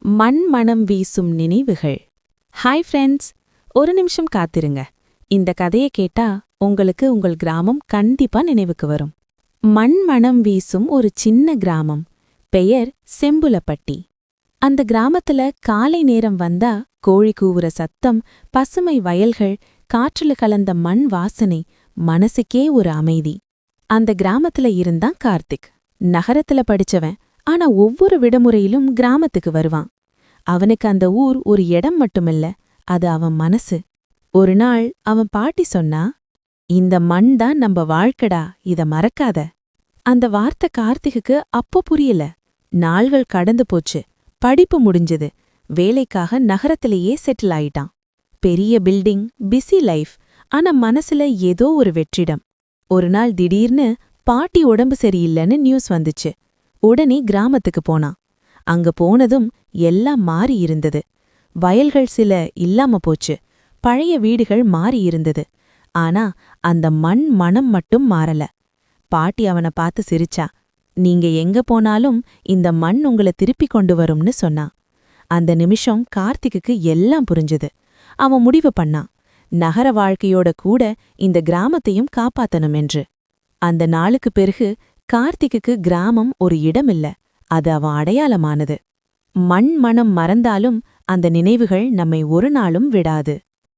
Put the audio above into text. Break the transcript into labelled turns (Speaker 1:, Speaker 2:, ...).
Speaker 1: மண் மணம் வீசும் நினைவுகள். ஹாய் ஃப்ரெண்ட்ஸ், ஒரு நிமிஷம் காத்திருங்க. இந்த கதையை கேட்டா உங்களுக்கு உங்கள் கிராமம் கண்டிப்பா நினைவுக்கு வரும். மண் மணம் வீசும் ஒரு சின்ன கிராமம். பெயர் செம்புலப்பட்டி. அந்த கிராமத்துல காலை நேரம் வந்தா கோழி கூவுற சத்தம், பசுமை வயல்கள், காற்றுல கலந்த மண் வாசனை, மனசுக்கே ஒரு அமைதி. அந்த கிராமத்துல இருந்தான் கார்த்திக். நகரத்துல படிச்சவன். ஆனா ஒவ்வொரு விடுமுறையிலும் கிராமத்துக்கு வருவான். அவனுக்கு அந்த ஊர் ஒரு இடம் மட்டுமில்ல, அது அவன் மனசு. ஒரு நாள் அவன் பாட்டி சொன்னா, இந்த மண் தான் நம்ம வாழ்க்கடா, இத மறக்காத. அந்த வார்த்தை கார்த்திகுக்கு அப்போ புரியல. நாள்கள் கடந்து போச்சு. படிப்பு முடிஞ்சது. வேலைக்காக நகரத்திலேயே செட்டில் ஆயிட்டான். பெரிய பில்டிங், பிஸி லைஃப். ஆனா மனசுல ஏதோ ஒரு வெற்றிடம். ஒரு நாள் திடீர்னு பாட்டி உடம்பு சரியில்லைன்னு நியூஸ் வந்துச்சு. உடனே கிராமத்துக்கு போனான். அங்க போனதும் எல்லாம் மாறி இருந்தது. வயல்கள் சில இல்லாம போச்சு. பழைய வீடுகள் மாறி இருந்தது. ஆனா அந்த மண் மணம் மட்டும் மாறல. பாட்டி அவனை பார்த்து சிரிச்சா. நீங்க எங்க போனாலும் இந்த மண் உங்களை திருப்பிக் கொண்டு வரும்னு சொன்னா. அந்த நிமிஷம் கார்த்திக்குக்கு எல்லாம் புரிஞ்சுது. அவன் முடிவு பண்ணான், நகர வாழ்க்கையோட கூட இந்த கிராமத்தையும் காப்பாத்தணும் என்று. அந்த நாளுக்கு பிறகு கார்த்திக்குக்கு கிராமம் ஒரு இடமில்ல, அது அவன் அடையாளமானது. மண் மணம் மறந்தாலும் அந்த நினைவுகள் நம்மை ஒரு நாளும் விடாது.